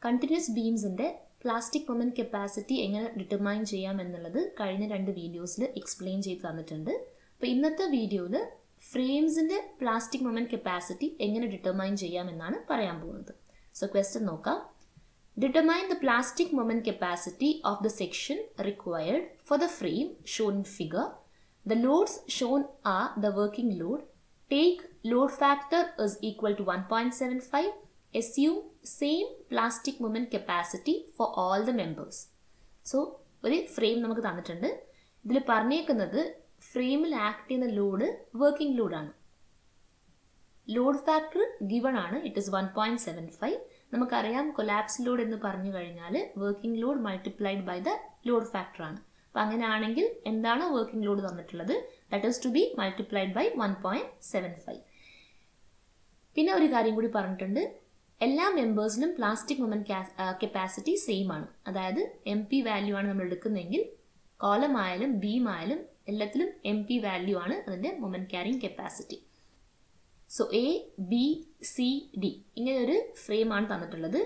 Continuous ബീംസിൻ്റെ plastic moment capacity എങ്ങനെ determine ചെയ്യാം എന്നുള്ളത് കഴിഞ്ഞ 2 വീഡിയോസിൽ എക്സ്പ്ലെയിൻ ചെയ്ത് തന്നിട്ടുണ്ട്. അപ്പോൾ ഇന്നത്തെ വീഡിയോയിൽ ഫ്രെയിംസിൻ്റെ പ്ലാസ്റ്റിക് മൊമെൻറ്റ് കപ്പാസിറ്റി എങ്ങനെ ഡിറ്റർമൈൻ ചെയ്യാം എന്നാണ് പറയാൻ പോകുന്നത്. സോ ക്വസ്റ്റ്യൻ നോക്കാം. Determine the plastic moment capacity of the section required for the frame shown in figure. The loads shown are the working load. Take load factor is equal to 1.75. Assume same plastic moment capacity for all the members. So, ഒരു frame നമുക്ക് തന്നിട്ടുണ്ട്. ഇതിൽ പറഞ്ഞേക്കുന്നത് ഫ്രെയിമിൽ act ചെയ്യുന്ന load working ലോഡാണ്. Load factor given ആണ്, it is 1.75. നമുക്കറിയാം കൊലാപ്സ് ലോഡ് എന്ന് പറഞ്ഞു കഴിഞ്ഞാൽ working load multiplied by the load factor ആണ്. അപ്പം അങ്ങനെയാണെങ്കിൽ എന്താണ് വർക്കിംഗ് ലോഡ് തന്നിട്ടുള്ളത്? That is to be multiplied by 1.75. പിന്നെ ഒരു കാര്യം കൂടി പറഞ്ഞിട്ടുണ്ട്, എല്ലാ മെമ്പേഴ്സിനും പ്ലാസ്റ്റിക് മൊമെൻറ്റ് കപ്പാസിറ്റി സെയിം ആണ്. അതായത് MP വാല്യൂ ആണ് നമ്മൾ എടുക്കുന്നതെങ്കിൽ കോളം ആയാലും ബീം ആയാലും എല്ലാത്തിലും MP വാല്യൂ ആണ് അതിൻ്റെ moment carrying capacity. So A, B, C, D ഇങ്ങനെ ഒരു ഫ്രെയിം ആണ് തന്നിട്ടുള്ളത്.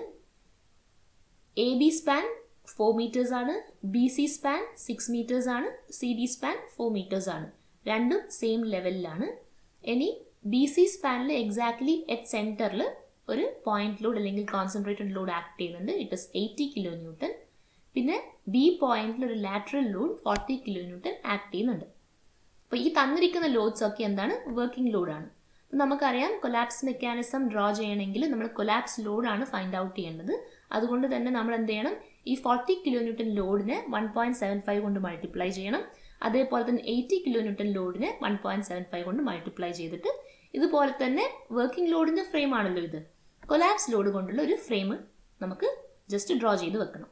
AB സ്പാൻ 4 മീറ്റേഴ്സ് ആണ്, BC സ്പാൻ 6 മീറ്റേഴ്സ് ആണ്, CD സ്പാൻ 4 മീറ്റേഴ്സ് ആണ്. രണ്ടും സെയിം ലെവലിലാണ്. ഇനി BC സ്പാനിൽ എക്സാക്ട്ലി അറ്റ് സെൻറ്ററിൽ ഒരു പോയിന്റ് ലോഡ് അല്ലെങ്കിൽ കോൺസെൻട്രേറ്റഡ് ലോഡ് ആക്ട് ചെയ്യുന്നുണ്ട്. It is 80 kilo newton. പിന്നെ B പോയിന്റിൽ ഒരു lateral load 40 kilo newton act ചെയ്യുന്നുണ്ട്. അപ്പോൾ ഈ തന്നിരിക്കുന്ന ലോഡ്സ് ഒക്കെ എന്താണ്? വർക്കിംഗ് ലോഡാണ്. നമുക്കറിയാം കൊലാപ്സ് മെക്കാനിസം ഡ്രോ ചെയ്യണമെങ്കിൽ നമ്മൾ കൊലാപ്സ് ലോഡാണ് ഫൈൻഡ് ഔട്ട് ചെയ്യേണ്ടത്. അതുകൊണ്ട് തന്നെ നമ്മൾ എന്ത് ചെയ്യണം? ഈ 40 കിലോ ന്യൂട്ടൺ ലോഡിനെ 1.75 കൊണ്ട് മൾട്ടിപ്ലൈ ചെയ്യണം. അതേപോലെ തന്നെ 80 കിലോ ന്യൂട്ടൺ ലോഡിനെ 1.75 കൊണ്ട് മൾട്ടിപ്ലൈ ചെയ്തിട്ട് ഇതുപോലെ തന്നെ വർക്കിംഗ് ലോഡിൻ്റെ ഫ്രെയിം ആണല്ലോ ഇത്, കൊലാപ്സ് ലോഡ് കൊണ്ടുള്ള ഒരു ഫ്രെയിം നമുക്ക് ജസ്റ്റ് ഡ്രോ ചെയ്ത് വെക്കണം.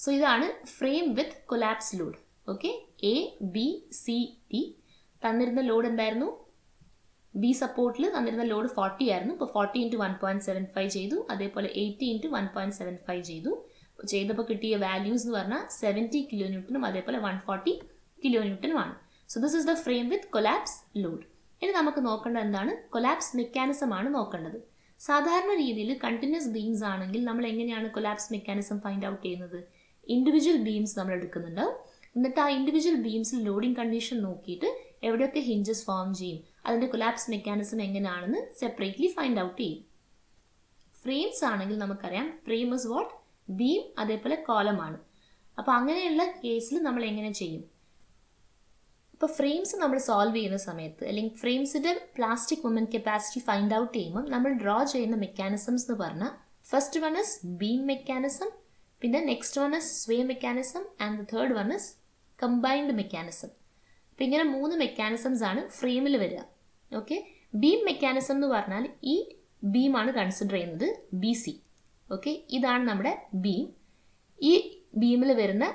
സോ ഇതാണ് frame with collapse load. Okay, A, B, C, D തന്നിരുന്ന ലോഡ് എന്തായിരുന്നു? B സപ്പോർട്ടിൽ തന്നിരുന്ന ലോഡ് 40 ആയിരുന്നു. ഇപ്പോൾ 40 × 1.75 ചെയ്തു. അതേപോലെ 80 × 1.75 ചെയ്തു. ചെയ്തപ്പോൾ കിട്ടിയ വാല്യൂസ് എന്ന് പറഞ്ഞാൽ 70 കിലോ ന്യൂട്ടനും അതേപോലെ 140 കിലോ ന്യൂട്ടനുമാണ്. So this is the frame with collapse load. ഇനി നമുക്ക് നോക്കേണ്ടത് എന്താണ്? കൊലാപ്സ് മെക്കാനിസം ആണ് നോക്കേണ്ടത്. സാധാരണ രീതിയിൽ കണ്ടിന്യൂസ് ബീംസ് ആണെങ്കിൽ നമ്മൾ എങ്ങനെയാണ് കൊലാപ്സ് മെക്കാനിസം ഫൈൻഡ് ഔട്ട് ചെയ്യുന്നത്? ഇൻഡിവിജ്വൽ ബീംസ് നമ്മൾ എടുക്കുന്നുണ്ടാവും. എന്നിട്ട് ആ ഇൻഡിവിജ്വൽ ബീംസിൽ ലോഡിംഗ് കണ്ടീഷൻ നോക്കിയിട്ട് എവിടെയൊക്കെ ഹിഞ്ചസ് ഫോം ചെയ്യും, അതിൻ്റെ കൊലാപ്സ് മെക്കാനിസം എങ്ങനെയാണെന്ന് സെപ്പറേറ്റ്ലി ഫൈൻഡ് ഔട്ട് ചെയ്യും. ഫ്രെയിംസ് ആണെങ്കിൽ നമുക്കറിയാം ഫ്രെയിം ഇസ് വാട്ട്? ബീം അതേപോലെ കോളമാണ്. അപ്പോൾ അങ്ങനെയുള്ള കേസിൽ നമ്മൾ എങ്ങനെ ചെയ്യും? ഇപ്പോൾ ഫ്രെയിംസ് നമ്മൾ സോൾവ് ചെയ്യുന്ന സമയത്ത് അല്ലെങ്കിൽ ഫ്രെയിംസിൻ്റെ plastic moment capacity find out ചെയ്യുമ്പോൾ നമ്മൾ ഡ്രോ ചെയ്യുന്ന മെക്കാനിസംസ് എന്ന് പറഞ്ഞാൽ first one is beam mechanism, പിന്നെ next one is sway mechanism and the third one is combined mechanism. അപ്പം ഇങ്ങനെ 3 മെക്കാനിസംസ് ആണ് ഫ്രെയിമിൽ വരിക. ഓക്കെ, ബീം മെക്കാനിസം എന്ന് പറഞ്ഞാൽ ഈ ബീമാണ് കൺസിഡർ ചെയ്യുന്നത് BC. ഓക്കെ, ഇതാണ് നമ്മുടെ ബീം. ഈ ബീമിൽ വരുന്ന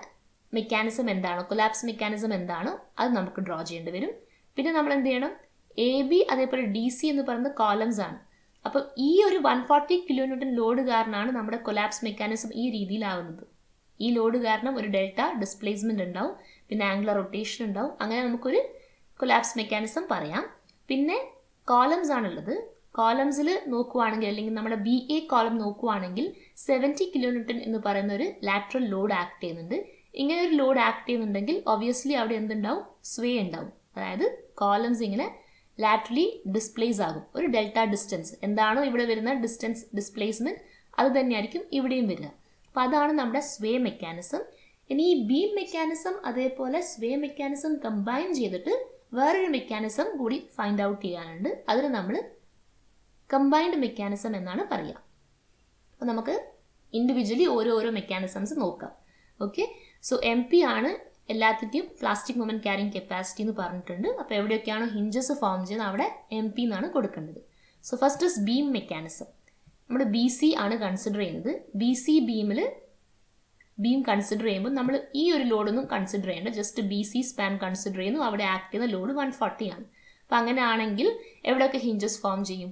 മെക്കാനിസം എന്താണോ, കൊലാപ്സ് മെക്കാനിസം എന്താണോ അത് നമുക്ക് ഡ്രോ ചെയ്യേണ്ടി വരും. പിന്നെ നമ്മൾ എന്ത് ചെയ്യണം? AB അതേപോലെ DC എന്ന് പറയുന്ന കോളംസ് ആണ്. അപ്പം ഈ ഒരു 140 കിലോ ന്യൂട്ടൺ ലോഡ് കാരണമാണ് നമ്മുടെ കൊലാപ്സ് മെക്കാനിസം ഈ രീതിയിലാവുന്നത്. ഈ ലോഡ് കാരണം ഒരു ഡെൽറ്റ ഡിസ്പ്ലേസ്മെന്റ് ഉണ്ടാവും, പിന്നെ ആംഗുലർ റൊട്ടേഷൻ ഉണ്ടാവും. അങ്ങനെ നമുക്കൊരു കൊലാപ്സ് മെക്കാനിസം പറയാം. പിന്നെ കോളംസ് ആണുള്ളത്. കോളംസിൽ നോക്കുവാണെങ്കിൽ അല്ലെങ്കിൽ നമ്മുടെ BA കോളം നോക്കുവാണെങ്കിൽ 70 കിലോ ന്യൂട്ടൺ എന്ന് പറയുന്ന ഒരു ലാറ്ററൽ ലോഡ് ആക്ട് ചെയ്യുന്നുണ്ട്. ഇങ്ങനെ ഒരു ലോഡ് ആക്ട് ചെയ്യുന്നുണ്ടെങ്കിൽ ഒബ്വിയസ്ലി അവിടെ എന്തുണ്ടാവും? സ്വേ ഉണ്ടാവും. അതായത് കോളംസ് ഇങ്ങനെ ലാറ്ററലി ഡിസ്പ്ലേസ് ആകും. ഒരു ഡെൽറ്റ ഡിസ്റ്റൻസ് എന്താണോ ഇവിടെ വരുന്ന ഡിസ്റ്റൻസ് ഡിസ്പ്ലേസ്മെന്റ് അത് തന്നെയായിരിക്കും ഇവിടെയും വരിക. അപ്പോൾ അതാണ് നമ്മുടെ സ്വേ മെക്കാനിസം. ഇനി ഈ ബീം മെക്കാനിസം അതേപോലെ സ്വേ മെക്കാനിസം കമ്പൈൻ ചെയ്തിട്ട് വേറൊരു മെക്കാനിസം കൂടി ഫൈൻഡ് ഔട്ട് ചെയ്യാനുണ്ട്. അതിന് നമ്മൾ കമ്പൈൻഡ് മെക്കാനിസം എന്നാണ് പറയുക. അപ്പോൾ നമുക്ക് ഇൻഡിവിജ്വലി ഓരോരോ മെക്കാനിസംസ് നോക്കാം. ഓക്കെ, സോ MP ആണ് എല്ലാത്തിൻ്റെയും പ്ലാസ്റ്റിക് മൊമെൻറ്റ് ക്യാരിങ് കപ്പാസിറ്റി എന്ന് പറഞ്ഞിട്ടുണ്ട്. അപ്പോൾ എവിടെയൊക്കെയാണോ ഹിഞ്ചസ് ഫോം ചെയ്യുന്നത് അവിടെ MP എന്നാണ് കൊടുക്കേണ്ടത്. So first is beam mechanism. നമ്മൾ BC ആണ് കൺസിഡർ ചെയ്യുന്നത്. BC ബീമിൽ ബീം കൺസിഡർ ചെയ്യുമ്പോൾ നമ്മൾ ഈ ഒരു ലോഡൊന്നും കൺസിഡർ ചെയ്യേണ്ട, ജസ്റ്റ് BC സ്പാൻ കൺസിഡർ ചെയ്യുന്നു. അവിടെ ആക്ട് ചെയ്യുന്ന ലോഡ് 140 ആണ്. അപ്പം അങ്ങനെ ആണെങ്കിൽ എവിടെയൊക്കെ ഹിഞ്ചസ് ഫോം ചെയ്യും?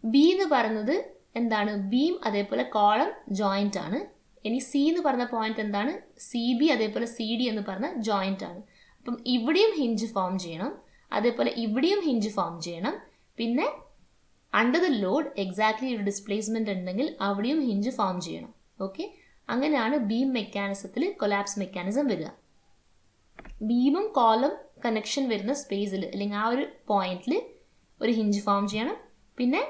B എന്ന് പറയുന്നത് എന്താണ്? ബീം അതേപോലെ കോളം ജോയിൻ്റ് ആണ്. ഇനി C എന്ന് പറഞ്ഞ പോയിന്റ് എന്താണ്? CB അതേപോലെ CD എന്ന് പറഞ്ഞ ജോയിൻ്റ് ആണ്. അപ്പം ഇവിടെയും ഹിഞ്ച് ഫോം ചെയ്യണം, അതേപോലെ ഇവിടെയും ഹിഞ്ച് ഫോം ചെയ്യണം. പിന്നെ അണ്ടർ ദ ലോഡ് എക്സാക്ട്ലി ഒരു ഡിസ്പ്ലേസ്മെന്റ് ഉണ്ടെങ്കിൽ അവിടെയും ഹിഞ്ച് ഫോം ചെയ്യണം. ഓക്കെ, അങ്ങനെയാണ് ബീം മെക്കാനിസത്തിൽ കൊലാപ്സ് മെക്കാനിസം വരിക. ബീമും കോളം കണക്ഷൻ വരുന്ന സ്പേസിൽ അല്ലെങ്കിൽ ആ ഒരു പോയിന്റിൽ ഒരു ഹിഞ്ച് ഫോം ചെയ്യണം. പിന്നെ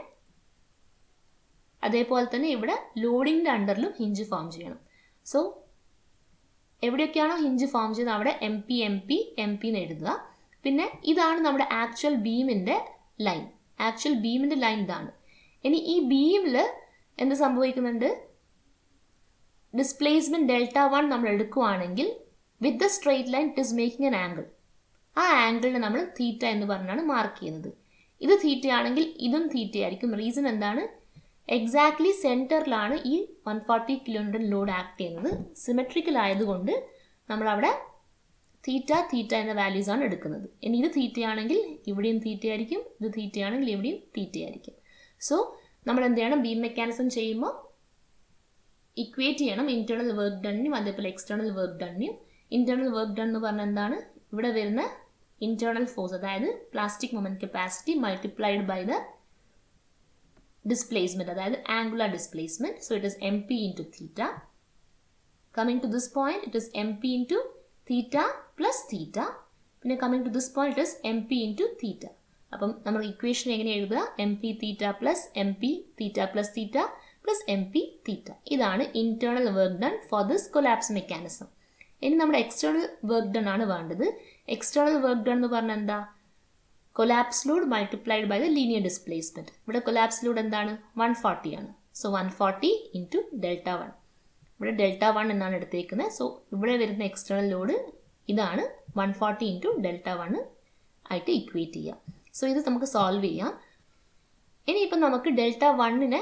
അതേപോലെ തന്നെ ഇവിടെ ലോഡിങ്ങിൻ്റെ അണ്ടറിലും ഹിഞ്ച് ഫോം ചെയ്യണം. സോ എവിടെയൊക്കെയാണോ ഹിഞ്ച് ഫോം ചെയ്യുന്നത് അവിടെ എം പി എന്ന് എഴുതുക. പിന്നെ ഇതാണ് നമ്മുടെ ആക്ച്വൽ ബീമിൻ്റെ ലൈൻ. ആക്ച്വൽ ബീമിൻ്റെ ലൈൻ ഇതാണ്. ഇനി ഈ ബീമിൽ എന്ത് സംഭവിക്കുന്നുണ്ട്? ഡിസ്പ്ലേസ്മെന്റ് Δ1 നമ്മൾ എടുക്കുകയാണെങ്കിൽ with the straight line it is making N angle. ആ ആംഗിളിനെ നമ്മൾ തീറ്റ എന്ന് പറഞ്ഞാണ് മാർക്ക് ചെയ്യുന്നത്. ഇത് തീറ്റ ആണെങ്കിൽ ഇതും തീറ്റ ആയിരിക്കും. റീസൺ എന്താണ്? എക്സാക്ട്ലി സെൻറ്ററിലാണ് ഈ 140 kN ലോഡ് ആക്ട് ചെയ്യുന്നത്. സിമെട്രിക്കൽ ആയതുകൊണ്ട് നമ്മളവിടെ തീറ്റ എന്ന വാല്യൂസ് ആണ് എടുക്കുന്നത്. ഇനി ഇത് തീറ്റയാണെങ്കിൽ ഇവിടെയും തീറ്റയായിരിക്കും, ഇത് തീറ്റയാണെങ്കിൽ ഇവിടെയും തീറ്റയായിരിക്കും. സോ നമ്മൾ എന്ത് ചെയ്യണം? ബീം മെക്കാനിസം ചെയ്യുമ്പോൾ ഇക്വേറ്റ് ചെയ്യണം ഇന്റേണൽ വർക്ക് ഡണ്ണിനും അതേപോലെ എക്സ്റ്റേണൽ വർക്ക് ഡണ്ണിനും. ഇന്റേണൽ വർക്ക് ഡൺ എന്ന് പറഞ്ഞാൽ എന്താണ്? ഇവിടെ വരുന്ന ഇന്റേണൽ ഫോഴ്സ്, അതായത് plastic moment capacity multiplied by the displacement, അതായത് angular displacement. So it is M P into theta. Coming to this point it is M P into theta plus theta. പിന്നെ coming to this point it is M P into theta. അപ്പം നമ്മൾ equation എങ്ങനെ എഴുതുക? M P theta plus M P theta plus theta plus M P theta. ഇതാണ് internal work done for this collapse mechanism. ഇനി നമ്മുടെ external work done ആണ് വേണ്ടത്. External work done എന്ന് പറഞ്ഞാൽ എന്താ? Collapse load multiplied by the linear displacement. ഇവിടെ collapse load എന്താണ്? 140 ആണ്. So 140 into Δ1. ഇവിടെ Δ1 എന്നാണ് എടുത്തേക്കുന്നത്. സോ ഇവിടെ വരുന്ന എക്സ്റ്റേണൽ ലോഡ് ഇതാണ് 140 ഇൻറ്റു Δ1 ആയിട്ട് ഇക്വേറ്റ് ചെയ്യാം. സോ ഇത് നമുക്ക് സോൾവ് ചെയ്യാം. ഇനിയിപ്പം നമുക്ക് Δ1നെ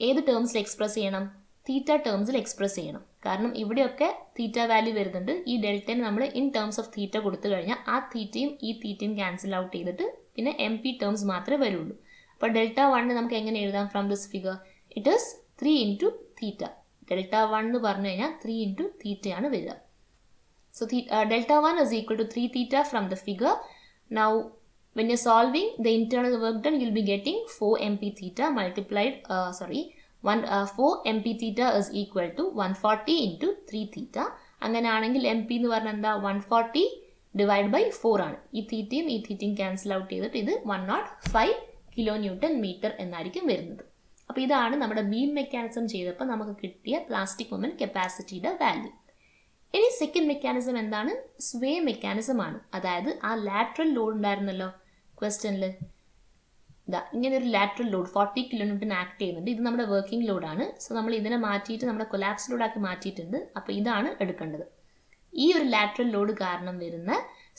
ഏത് ടേംസിൽ എക്സ്പ്രസ് ചെയ്യണം? തീറ്റ ടേംസിൽ എക്സ്പ്രസ് ചെയ്യണം. കാരണം ഇവിടെയൊക്കെ തീറ്റ വാല്യൂ വരുന്നുണ്ട്. ഈ ഡെൽറ്റനെ നമ്മൾ ഇൻ ടേംസ് ഓഫ് തീറ്റ കൊടുത്തു കഴിഞ്ഞാൽ ആ തീറ്റയും ഈ തീറ്റയും ക്യാൻസൽ ഔട്ട് ചെയ്തിട്ട് പിന്നെ എം പി ടേംസ് മാത്രമേ വരുള്ളൂ. അപ്പോൾ Δ1 നമുക്ക് എങ്ങനെ എഴുതാം? From this figure it is 3 into theta. Δ1 എന്ന് പറഞ്ഞു കഴിഞ്ഞാൽ 3 ഇൻറ്റു തീറ്റയാണ് വരിക. So Δ1 is equal to 3 theta from the figure. Now when you're solving the internal work done, you'll be getting 4 mp theta multiplied 4 mp theta is equal to 140 into 3 theta. അങ്ങനെയാണെങ്കിൽ mp എന്ന് പറഞ്ഞാൽ എന്താ? 140 divide by 4 ആണ്. ഈ തീറ്റയും cancel out ചെയ്തിട്ട് ഇത് 105 kN എന്നായിരിക്കും വരുന്നത്. അപ്പോൾ ഇതാണ് നമ്മുടെ ബീം മെക്കാനിസം ചെയ്തപ്പോൾ നമുക്ക് കിട്ടിയ പ്ലാസ്റ്റിക് മൊമെന്റ് കപ്പാസിറ്റിയുടെ വാല്യൂ. ഇനി സെക്കൻഡ് മെക്കാനിസം എന്താണ്? സ്വേ മെക്കാനിസം ആണ്. അതായത് ആ ലാറ്ററൽ ലോഡ് ഉണ്ടായിരുന്നല്ലോ ക്വസ്റ്റ്യനിൽ, ഇതാ ഇങ്ങനെ ഒരു ലാറ്ററൽ ലോഡ് 40 kN ആക്ട് ചെയ്യുന്നുണ്ട്. ഇത് നമ്മുടെ വർക്കിംഗ് ലോഡാണ്. സോ നമ്മൾ ഇതിനെ മാറ്റിയിട്ട് നമ്മുടെ കൊലാപ്സ് ലോഡാക്കി മാറ്റിയിട്ടുണ്ട്. അപ്പോൾ ഇതാണ് എടുക്കേണ്ടത്. ഈ ഒരു ലാറ്ററൽ ലോഡ് കാരണം വരുന്ന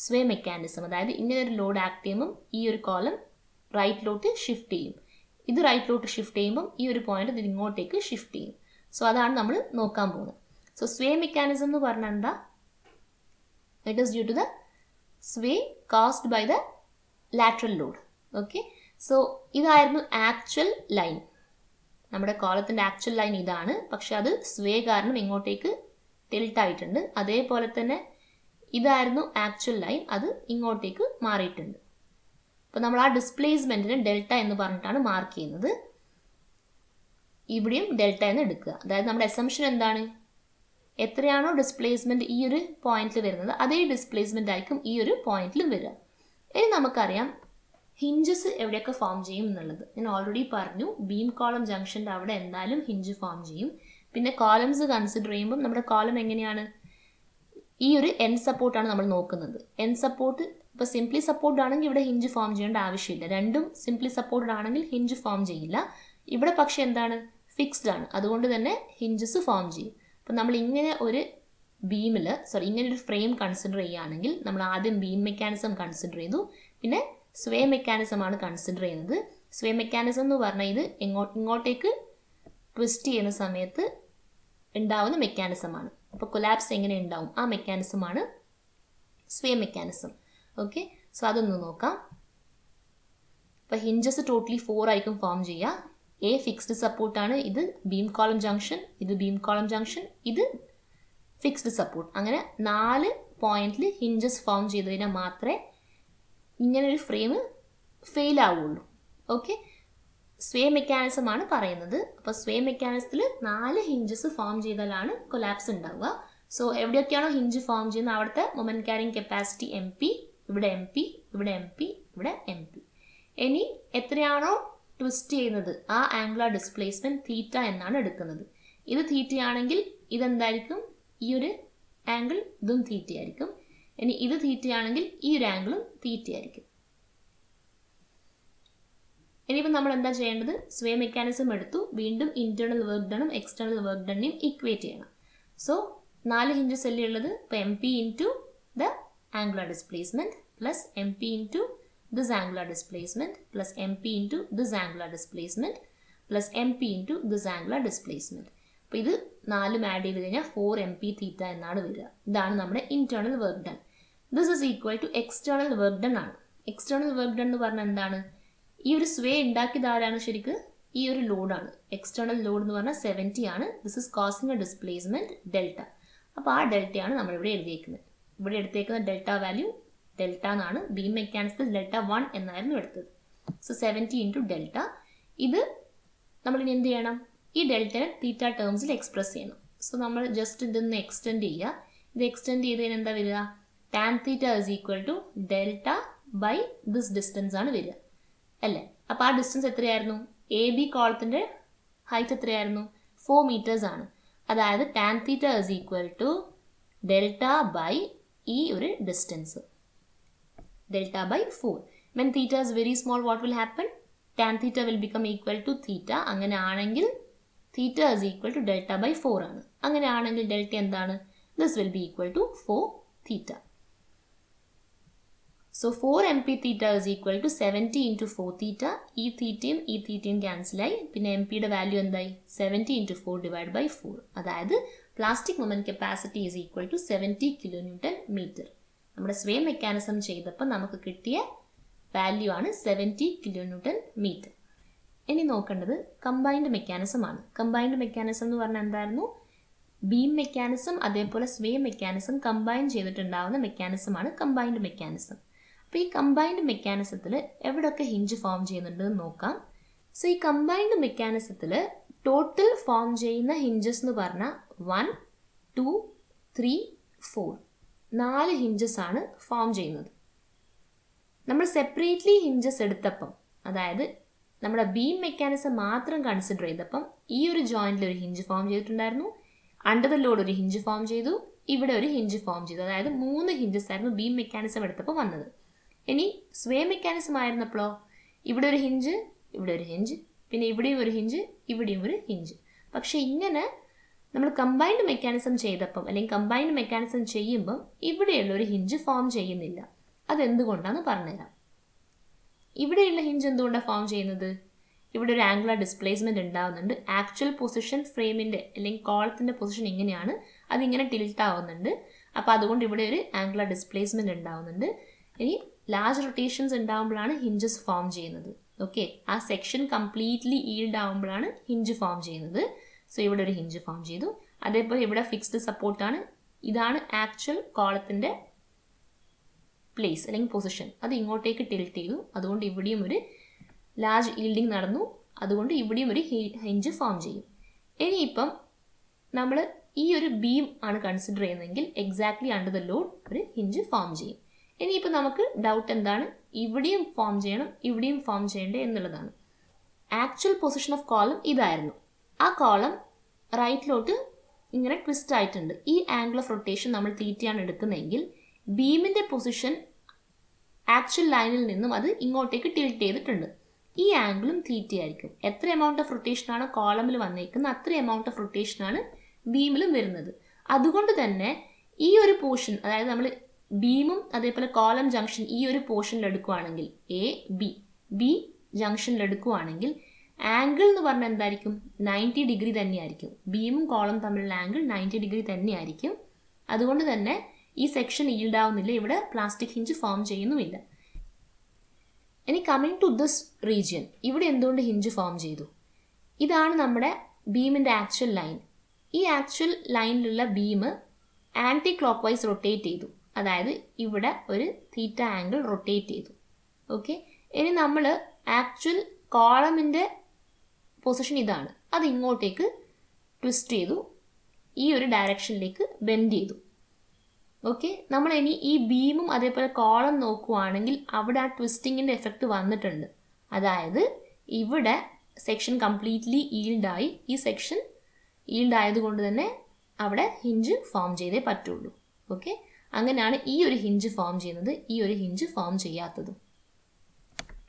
സ്വേ മെക്കാനിസം, അതായത് ഇങ്ങനെ ഒരു ലോഡ് ആക്ട് ചെയ്യുമ്പം ഈ ഒരു കോളം റൈറ്റിലോട്ട് ഷിഫ്റ്റ് ചെയ്യും. ഇത് റൈറ്റിലോട്ട് ഷിഫ്റ്റ് ചെയ്യുമ്പം ഈ ഒരു പോയിന്റ് ഇത് ഇങ്ങോട്ടേക്ക് ഷിഫ്റ്റ് ചെയ്യും. സോ അതാണ് നമ്മൾ നോക്കാൻ പോകുന്നത്. സോ സ്വേ മെക്കാനിസം എന്ന് പറഞ്ഞാൽ എന്താ? It is due to the sway caused by the lateral load. Okay, so ഇതായിരുന്നു ആക്ച്വൽ ലൈൻ. നമ്മുടെ കോളത്തിൻ്റെ ആക്ച്വൽ ലൈൻ ഇതാണ്. പക്ഷെ അത് സ്വേ കാരണം ഇങ്ങോട്ടേക്ക് ടിൽറ്റ് ആയിട്ടുണ്ട്. അതേപോലെ തന്നെ ഇതായിരുന്നു ആക്ച്വൽ ലൈൻ, അത് ഇങ്ങോട്ടേക്ക് മാറിയിട്ടുണ്ട്. അപ്പോൾ നമ്മൾ ആ ഡിസ്പ്ലേസ്മെൻറ്റിന് ഡെൽറ്റ എന്ന് പറഞ്ഞിട്ടാണ് മാർക്ക് ചെയ്യുന്നത്. ഇവിടെയും ഡെൽറ്റ എന്ന് എടുക്കുക. അതായത് നമ്മുടെ അസംഷൻ എന്താണ്? എത്രയാണോ ഡിസ്പ്ലേസ്മെൻറ്റ് ഈ ഒരു പോയിന്റിൽ വരുന്നത് അതേ ഡിസ്പ്ലേസ്മെൻ്റ് ആയിരിക്കും ഈ ഒരു പോയിന്റിലും വരിക. ഇനി നമുക്കറിയാം ഹിഞ്ചസ് എവിടെയൊക്കെ ഫോം ചെയ്യും എന്നുള്ളത്. ഞാൻ ഓൾറെഡി പറഞ്ഞു, ബീം കോളം ജംഗ്ഷൻ്റെ അവിടെ എന്തായാലും ഹിഞ്ച് ഫോം ചെയ്യും. പിന്നെ കോളംസ് കൺസിഡർ ചെയ്യുമ്പം നമ്മുടെ കോളം എങ്ങനെയാണ്? ഈ ഒരു എൻ സപ്പോർട്ടാണ് നമ്മൾ നോക്കുന്നത്. എൻ സപ്പോർട്ട് ഇപ്പോൾ സിംപ്ലി സപ്പോർട്ട് ആണെങ്കിൽ ഇവിടെ ഹിഞ്ച് ഫോം ചെയ്യേണ്ട ആവശ്യമില്ല. രണ്ടും സിംപ്ലി സപ്പോർട്ടഡ് ആണെങ്കിൽ ഹിഞ്ച് ഫോം ചെയ്യില്ല. ഇവിടെ പക്ഷെ എന്താണ്? ഫിക്സ്ഡ് ആണ്. അതുകൊണ്ട് തന്നെ ഹിഞ്ചസ് ഫോം ചെയ്യും. അപ്പോൾ നമ്മൾ ഇങ്ങനെ ഒരു ബീമിൽ ഇങ്ങനെ ഒരു ഫ്രെയിം കൺസിഡർ ചെയ്യുകയാണെങ്കിൽ നമ്മൾ ആദ്യം ബീം മെക്കാനിസം കൺസിഡർ ചെയ്തു, പിന്നെ സ്വേ മെക്കാനിസമാണ് കൺസിഡർ ചെയ്യുന്നത്. സ്വേ മെക്കാനിസം എന്ന് പറഞ്ഞാൽ ഇത് ഇങ്ങോട്ടേക്ക് ട്വിസ്റ്റ് ചെയ്യുന്ന സമയത്ത് ഉണ്ടാവുന്ന മെക്കാനിസമാണ്. അപ്പോൾ കൊലാപ്സ് എങ്ങനെ ഉണ്ടാവും ആ മെക്കാനിസമാണ് സ്വേ മെക്കാനിസം. ഓക്കെ, സോ അതൊന്ന് നോക്കാം. അപ്പോൾ ഹിഞ്ചസ് ടോട്ടലി 4 ആയിരിക്കും ഫോം ചെയ്യുക. എ ഫിക്സ്ഡ് സപ്പോർട്ടാണ്, ഇത് ബീം കോളം ജംഗ്ഷൻ, ഇത് ബീം കോളം ജംഗ്ഷൻ, ഇത് ഫിക്സ്ഡ് സപ്പോർട്ട്. അങ്ങനെ 4 പോയിന്റിൽ ഹിഞ്ചസ് ഫോം ചെയ്ത് കഴിഞ്ഞാൽ മാത്രമേ ഇങ്ങനൊരു ഫ്രെയിം ഫെയിൽ ആവുള്ളൂ. ഓക്കെ, സ്വേ മെക്കാനിസം ആണ് പറയുന്നത്. അപ്പോൾ സ്വേ മെക്കാനിസത്തിൽ 4 ഹിഞ്ചസ് ഫോം ചെയ്താലാണ് കൊലാപ്സ് ഉണ്ടാവുക. സോ എവിടെയൊക്കെയാണോ ഹിഞ്ച് ഫോം ചെയ്യുന്നത് അവിടുത്തെ മൊമെന്റ് ക്യാരിങ് കപ്പാസിറ്റി MP, ഇവിടെ MP, ഇവിടെ MP, ഇവിടെ MP. ഇനി എത്രയാണോ ട്വിസ്റ്റ് ചെയ്യുന്നത് ആ ആംഗുലർ ഡിസ്പ്ലേസ്മെന്റ് തീറ്റ എന്നാണ് എടുക്കുന്നത്. ഇത് തീറ്റയാണെങ്കിൽ ഇതെന്തായിരിക്കും, ഈ ഒരു ആംഗിൾ ഇതും തീറ്റയായിരിക്കും. ഇനി ഇത് തീറ്റയാണെങ്കിൽ ഈ ഒരു ആംഗിളും തീറ്റയായിരിക്കും. ഇനിയിപ്പോൾ നമ്മൾ എന്താ ചെയ്യേണ്ടത്, സ്വേ മെക്കാനിസം എടുത്തു, വീണ്ടും ഇന്റേണൽ വർക്ക് ഡണും എക്സ്റ്റേണൽ വർക്ക് ഡണിനെയും ഇക്വേറ്റ് ചെയ്യണം. സോ 4 ഹിഞ്ചസ് അല്ലേ ഉള്ളത്, ഇപ്പോൾ MP into the angular displacement plus MP into this angular displacement plus MP into this angular displacement plus MP into this angular displacement. അപ്പോൾ ഇത് 4 ആഡ് ചെയ്ത് കഴിഞ്ഞാൽ 4 MP തീറ്റ എന്നാണ് വരിക. ഇതാണ് നമ്മുടെ internal work done. This is equal to external work done ആണ്. External work done എന്ന് പറഞ്ഞാൽ എന്താണ്, ഈ ഒരു സ്വേ ഉണ്ടാക്കിയത് ആരാണ്, ശരിക്ക് ഈ ഒരു ലോഡാണ്. എക്സ്റ്റേണൽ ലോഡ് എന്ന് പറഞ്ഞാൽ 70 ആണ്. This is causing a displacement delta. അപ്പോൾ ആ ഡെൽറ്റയാണ് നമ്മളിവിടെ എഴുതിയേക്കുന്നത്. ഇവിടെ എടുത്തേക്കുന്ന ഡെൽറ്റ വാല്യൂ ഡെൽറ്റ എന്നാണ്. ബീം മെക്കാനിക്സിൽ ഡെൽറ്റ 1 എന്നായിരുന്നു എടുത്തത്. So 70 into delta. ഇത് നമ്മളിനി എന്ത് ചെയ്യണം, ഈ ഡെൽറ്റനെ തീറ്റ ടേംസിൽ എക്സ്പ്രസ് ചെയ്യണം. സോ നമ്മൾ ജസ്റ്റ് ഇതൊന്ന് എക്സ്റ്റെൻഡ് ചെയ്യുക. ഇത് എക്സ്റ്റെൻഡ് ചെയ്തതിന് എന്താ വരിക, tan theta is equal to delta by this distance ആണ് വരിക അല്ലേ. അപ്പോൾ ആ ഡിസ്റ്റൻസ് എത്രയായിരുന്നു, AB കോളത്തിൻ്റെ ഹൈറ്റ് എത്രയായിരുന്നു, 4 മീറ്റേഴ്സ് ആണ്. അതായത് tan theta is equal to delta by ഈ ഒരു distance, delta by 4. When theta is very small, what will happen? Tan theta will become equal to theta. അങ്ങനെ ആണെങ്കിൽ theta is equal to delta by 4 ആണ്. അങ്ങനെ ആണെങ്കിൽ delta എന്താണ്, this will be equal to 4 theta. So 4 MP theta is equal to 70 into 4 theta. ഈ തീറ്റയും ക്യാൻസലായി. പിന്നെ MPയുടെ value എന്തായി, 70 into 4 divided by 4. അതായത് plastic moment capacity is equal to 70 kilonewton meter. നമ്മുടെ സ്വേ മെക്കാനിസം ചെയ്തപ്പോൾ നമുക്ക് കിട്ടിയ വാല്യൂ ആണ് 70 kilonewton meter. ഇനി നോക്കേണ്ടത് കമ്പൈൻഡ് മെക്കാനിസം ആണ്. കമ്പൈൻഡ് മെക്കാനിസം എന്ന് പറഞ്ഞാൽ എന്തായിരുന്നു, ബീം മെക്കാനിസം അതേപോലെ സ്വേ മെക്കാനിസം കമ്പൈൻ ചെയ്തിട്ടുണ്ടാവുന്ന മെക്കാനിസമാണ് കമ്പൈൻഡ് മെക്കാനിസം. അപ്പോൾ ഈ കമ്പൈൻഡ് മെക്കാനിസത്തിൽ എവിടെയൊക്കെ ഹിഞ്ച് ഫോം ചെയ്യുന്നുണ്ടെന്ന് നോക്കാം. സോ ഈ കമ്പൈൻഡ് മെക്കാനിസത്തിൽ ടോട്ടൽ ഫോം ചെയ്യുന്ന ഹിഞ്ചസ് എന്ന് പറഞ്ഞാൽ 1, 2, 3, 4 4 ഹിഞ്ചസ് ആണ് ഫോം ചെയ്യുന്നത്. നമ്മൾ സെപ്പറേറ്റ്ലി ഹിഞ്ചസ് എടുത്തപ്പം, അതായത് നമ്മുടെ ബീം മെക്കാനിസം മാത്രം കൺസിഡർ ചെയ്തപ്പം ഈ ഒരു ജോയിന്റിൽ ഒരു ഹിഞ്ച് ഫോം ചെയ്തിട്ടുണ്ടായിരുന്നു, അണ്ടർ ദ ലോഡ് ഒരു ഹിഞ്ച് ഫോം ചെയ്തു, ഇവിടെ ഒരു ഹിഞ്ച് ഫോം ചെയ്തു. അതായത് 3 ഹിഞ്ചസ് ആയിരുന്നു ബീം മെക്കാനിസം എടുത്തപ്പോൾ വന്നത്. ഇനി സ്വേ മെക്കാനിസം ആയിരുന്നപ്പോഴോ ഇവിടെ ഒരു ഹിഞ്ച്, ഇവിടെ ഒരു ഹിഞ്ച്, പിന്നെ ഇവിടെയും ഒരു ഹിഞ്ച്, ഇവിടെയും ഒരു ഹിഞ്ച്. പക്ഷെ ഇങ്ങനെ നമ്മൾ കമ്പൈൻഡ് മെക്കാനിസം ചെയ്തപ്പം അല്ലെങ്കിൽ കമ്പൈൻഡ് മെക്കാനിസം ചെയ്യുമ്പം ഇവിടെയുള്ള ഒരു ഹിഞ്ച് ഫോം ചെയ്യുന്നില്ല. അതെന്തുകൊണ്ടാണെന്ന് പറഞ്ഞുതരാം. ഇവിടെയുള്ള ഹിഞ്ച് എന്തുകൊണ്ടാണ് ഫോം ചെയ്യുന്നത്, ഇവിടെ ഒരു ആംഗുലർ ഡിസ്പ്ലേസ്മെന്റ് ഉണ്ടാവുന്നുണ്ട്. ആക്ച്വൽ പൊസിഷൻ ഫ്രെയിമിന്റെ അല്ലെങ്കിൽ കോളത്തിന്റെ പൊസിഷൻ ഇങ്ങനെയാണ്, അതിങ്ങനെ ടിൽറ്റ് ആവുന്നുണ്ട്. അപ്പോൾ അതുകൊണ്ട് ഇവിടെ ഒരു ആംഗുലർ ഡിസ്പ്ലേസ്മെന്റ് ഉണ്ടാവുന്നുണ്ട്. ഇനി ലാർജ് റൊട്ടേഷൻസ് ഉണ്ടാകുമ്പോഴാണ് ഹിഞ്ചസ് ഫോം ചെയ്യുന്നത്. ഓക്കെ, ആ സെക്ഷൻ കംപ്ലീറ്റ്ലി ഈൽഡ് ആകുമ്പോഴാണ് ഹിഞ്ച് ഫോം ചെയ്യുന്നത്. സോ ഇവിടെ ഒരു ഹിഞ്ച് ഫോം ചെയ്തു. അതേപോലെ ഇവിടെ ഫിക്സ്ഡ് സപ്പോർട്ടാണ്. ഇതാണ് ആക്ച്വൽ കോളത്തിൻ്റെ പ്ലേസ് അല്ലെങ്കിൽ പൊസിഷൻ. അത് ഇങ്ങോട്ടേക്ക് ടിൽറ്റ് ചെയ്തു. അതുകൊണ്ട് ഇവിടെയും ഒരു ലാർജ് ഈൽഡിങ് നടന്നു. അതുകൊണ്ട് ഇവിടെയും ഒരു ഹിഞ്ച് ഫോം ചെയ്യും. ഇനിയിപ്പം നമ്മൾ ഈ ഒരു ബീം ആണ് കൺസിഡർ ചെയ്യുന്നതെങ്കിൽ എക്സാക്ട്ലി അണ്ടർ ദ ലോഡ് ഒരു ഹിഞ്ച് ഫോം ചെയ്യും. ഇനിയിപ്പോൾ നമുക്ക് ഡൗട്ട് എന്താണ്, ഇവിടെയും ഫോം ചെയ്യണം ഇവിടെയും ഫോം ചെയ്യണ്ടേ എന്നുള്ളതാണ്. ആക്ച്വൽ പൊസിഷൻ ഓഫ് കോളം ഇതായിരുന്നു. ആ കോളം റൈറ്റിലോട്ട് ഇങ്ങനെ ട്വിസ്റ്റ് ആയിട്ടുണ്ട്. ഈ ആംഗിൾ ഓഫ് റൊട്ടേഷൻ നമ്മൾ തീറ്റയാണ് എടുക്കുന്നതെങ്കിൽ ബീമിൻ്റെ പൊസിഷൻ ആക്ച്വൽ ലൈനിൽ നിന്നും അത് ഇങ്ങോട്ടേക്ക് ടിൽറ്റ് ചെയ്തിട്ടുണ്ട്. ഈ ആംഗിളും തീറ്റയായിരിക്കും. എത്ര എമൗണ്ട് ഓഫ് റൊട്ടേഷനാണ് കോളമിൽ വന്നേക്കുന്നത് അത്ര എമൗണ്ട് ഓഫ് റൊട്ടേഷനാണ് ബീമിലും വരുന്നത്. അതുകൊണ്ട് തന്നെ ഈ ഒരു പോർഷൻ, അതായത് നമ്മൾ ബീമും അതേപോലെ കോളം ജംഗ്ഷൻ ഈ ഒരു പോർഷനിൽ എടുക്കുകയാണെങ്കിൽ ബി ജംഗ്ഷനിൽ എടുക്കുകയാണെങ്കിൽ ആംഗിൾ എന്ന് പറഞ്ഞാൽ എന്തായിരിക്കും, 90 ഡിഗ്രി തന്നെയായിരിക്കും. ബീമും കോളം തമ്മിലുള്ള ആംഗിൾ 90 ഡിഗ്രി തന്നെയായിരിക്കും. അതുകൊണ്ട് തന്നെ ഈ സെക്ഷൻ ഈൽഡ് ആവുന്നില്ല, ഇവിടെ പ്ലാസ്റ്റിക് ഹിഞ്ച് ഫോം ചെയ്യുന്നുമില്ല. ഇനി കമ്മിങ് ടു ദിസ് റീജിയൻ, ഇവിടെ എന്തുകൊണ്ട് ഹിഞ്ച് ഫോം ചെയ്തു? ഇതാണ് നമ്മുടെ ബീമിൻ്റെ ആക്ച്വൽ ലൈൻ. ഈ ആക്ച്വൽ ലൈനിലുള്ള beam anticlockwise rotate ചെയ്തു. അതായത് ഇവിടെ ഒരു തീറ്റ ആംഗിൾ റൊട്ടേറ്റ് ചെയ്തു. ഓക്കെ, ഇനി നമ്മൾ ആക്ച്വൽ കോളമിൻ്റെ പൊസിഷൻ ഇതാണ്, അത് ഇങ്ങോട്ടേക്ക് ട്വിസ്റ്റ് ചെയ്തു, ഈ ഒരു ഡയറക്ഷനിലേക്ക് ബെൻഡ് ചെയ്തു. ഓക്കെ, നമ്മൾ ഇനി ഈ ബീമും അതേപോലെ കോളം നോക്കുവാണെങ്കിൽ അവിടെ ആ ട്വിസ്റ്റിങ്ങിൻ്റെ എഫക്റ്റ് വന്നിട്ടുണ്ട്. അതായത് ഇവിടെ സെക്ഷൻ കംപ്ലീറ്റ്ലി ഈൽഡായി, ഈ സെക്ഷൻ ഈൽഡ് ആയതുകൊണ്ട് തന്നെ അവിടെ ഹിഞ്ച് ഫോം ചെയ്തേ പറ്റുള്ളൂ. ഓക്കെ, അങ്ങനെയാണ് ഈ ഒരു ഹിഞ്ച് ഫോം ചെയ്യുന്നത്, ഈ ഒരു ഹിഞ്ച് ഫോം ചെയ്യാത്തതും.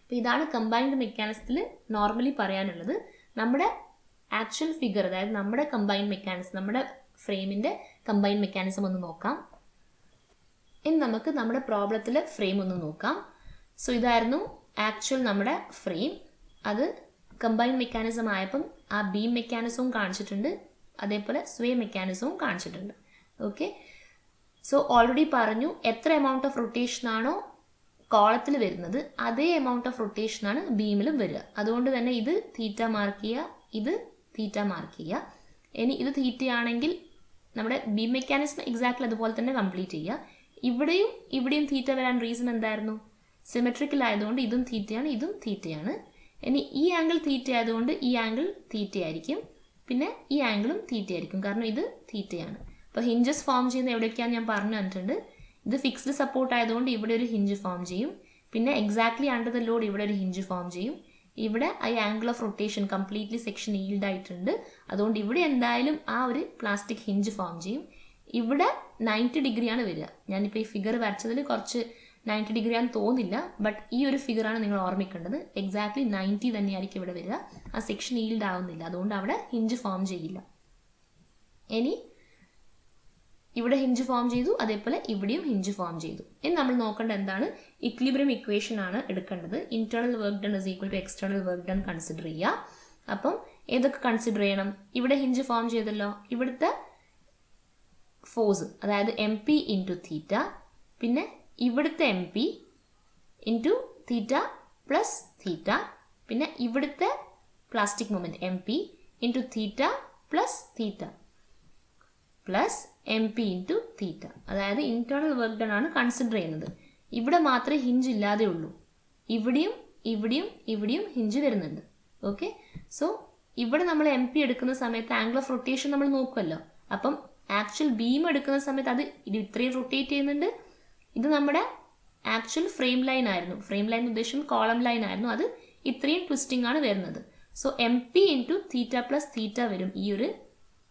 അപ്പോൾ ഇതാണ് കമ്പൈൻഡ് മെക്കാനിസത്തിൽ നോർമലി പറയാനുള്ളത്. നമ്മുടെ ആക്ച്വൽ ഫിഗർ, അതായത് നമ്മുടെ കമ്പൈൻഡ് മെക്കാനിസം, നമ്മുടെ ഫ്രെയിമിൻ്റെ കമ്പൈൻഡ് മെക്കാനിസം ഒന്ന് നോക്കാം. ഇനി നമുക്ക് നമ്മുടെ പ്രോബ്ലത്തിലെ ഫ്രെയിം ഒന്ന് നോക്കാം. സോ ഇതായിരുന്നു ആക്ച്വൽ നമ്മുടെ ഫ്രെയിം. അത് കമ്പൈൻഡ് മെക്കാനിസം ആയപ്പം ആ ബീം മെക്കാനിസവും കാണിച്ചിട്ടുണ്ട്, അതേപോലെ സ്വേ മെക്കാനിസവും കാണിച്ചിട്ടുണ്ട്. ഓക്കെ, സോ ഓൾറെഡി പറഞ്ഞു എത്ര എമൗണ്ട് ഓഫ് റൊട്ടേഷനാണോ കോളത്തിൽ വരുന്നത് അതേ എമൗണ്ട് ഓഫ് റൊട്ടേഷനാണ് ബീമിലും വരിക. അതുകൊണ്ട് തന്നെ ഇത് തീറ്റ മാർക്ക് ചെയ്യുക, ഇത് തീറ്റ മാർക്ക് ചെയ്യുക. ഇനി ഇത് തീറ്റയാണെങ്കിൽ നമ്മുടെ ബീം മെക്കാനിസം എക്സാക്ട്ലി അതുപോലെ തന്നെ കംപ്ലീറ്റ് ചെയ്യുക. ഇവിടെയും തീറ്റ വരാൻ റീസൺ എന്തായിരുന്നു? സിമെട്രിക്കൽ ആയതുകൊണ്ട് ഇതും തീറ്റയാണ്, ഇതും തീറ്റയാണ്. ഇനി ഈ ആംഗിൾ തീറ്റ ആയതുകൊണ്ട് ഈ ആംഗിൾ തീറ്റയായിരിക്കും, പിന്നെ ഈ ആംഗിളും തീറ്റയായിരിക്കും, കാരണം ഇത് തീറ്റയാണ്. അപ്പോൾ ഹിഞ്ചസ് ഫോം ചെയ്യുന്ന എവിടെയൊക്കെയാണെന്ന് ഞാൻ പറഞ്ഞു തന്നിട്ടുണ്ട്. ഇത് ഫിക്സ്ഡ് സപ്പോർട്ട് ആയതുകൊണ്ട് ഇവിടെ ഒരു ഹിഞ്ച് ഫോം ചെയ്യും, പിന്നെ എക്സാക്ട്ലി അണ്ടർ ദ ലോഡ് ഇവിടെ ഒരു ഹിഞ്ച് ഫോം ചെയ്യും. ഇവിടെ ഈ angle of rotation completely section yield ആയിട്ടുണ്ട്, അതുകൊണ്ട് ഇവിടെ എന്തായാലും ആ ഒരു പ്ലാസ്റ്റിക് ഹിഞ്ച് ഫോം ചെയ്യും. ഇവിടെ 90 ഡിഗ്രിയാണ് വരിക. ഞാനിപ്പോൾ ഈ ഫിഗർ വരച്ചതിൽ കുറച്ച് 90 ഡിഗ്രിയാണെന്ന് തോന്നില്ല, ബട്ട് ഈ ഒരു ഫിഗറാണ് നിങ്ങൾ ഓർമ്മിക്കേണ്ടത്. എക്സാക്ട്ലി 90 തന്നെയായിരിക്കും ഇവിടെ വരിക. ആ സെക്ഷൻ ഈൽഡ് ആവുന്നില്ല, അതുകൊണ്ട് അവിടെ ഹിഞ്ച് ഫോം ചെയ്യില്ല. ഇനി ഇവിടെ ഹിഞ്ച് ഫോം ചെയ്തു, അതേപോലെ ഇവിടെയും ഹിഞ്ച് ഫോം ചെയ്തു. ഇനി നമ്മൾ നോക്കേണ്ടത് എന്താണ്? ഇക്വിലിബ്രിയം ഇക്വേഷൻ ആണ് എടുക്കേണ്ടത്. Internal work done is equal to external work done consider ചെയ്യുക. അപ്പം ഏതൊക്കെ കൺസിഡർ ചെയ്യണം? ഇവിടെ ഹിഞ്ച് ഫോം ചെയ്തല്ലോ, ഇവിടുത്തെ ഫോഴ്സ്, അതായത് എം പി ഇൻറ്റു തീറ്റ, പിന്നെ ഇവിടുത്തെ M P into theta plus theta, പിന്നെ ഇവിടുത്തെ plastic moment M P into theta plus theta plus M P into തീറ്റ. അതായത് ഇന്റേണൽ വർക്ക് ഡൺ ആണ് കൺസിഡർ ചെയ്യുന്നത്. ഇവിടെ മാത്രമേ ഹിഞ്ച് ഇല്ലാതെ ഉള്ളൂ, ഇവിടെയും ഹിഞ്ച് വരുന്നുണ്ട്. ഓക്കെ, സോ ഇവിടെ നമ്മൾ എം പി എടുക്കുന്ന സമയത്ത് ആംഗിൾ ഓഫ് റൊട്ടേഷൻ നമ്മൾ നോക്കുമല്ലോ. അപ്പം ആക്ച്വൽ ബീം എടുക്കുന്ന സമയത്ത് അത് ഇത്രയും റൊട്ടേറ്റ് ചെയ്യുന്നുണ്ട്. ഇത് നമ്മുടെ ആക്ച്വൽ ഫ്രെയിം ലൈൻ ആയിരുന്നു, ഫ്രെയിം ലൈൻ ഉദ്ദേശം കോളം ലൈൻ ആയിരുന്നു, അത് ഇത്രയും ട്വിസ്റ്റിംഗ് ആണ് വരുന്നത്. So M P into theta plus തീറ്റ വരും ഈ ഒരു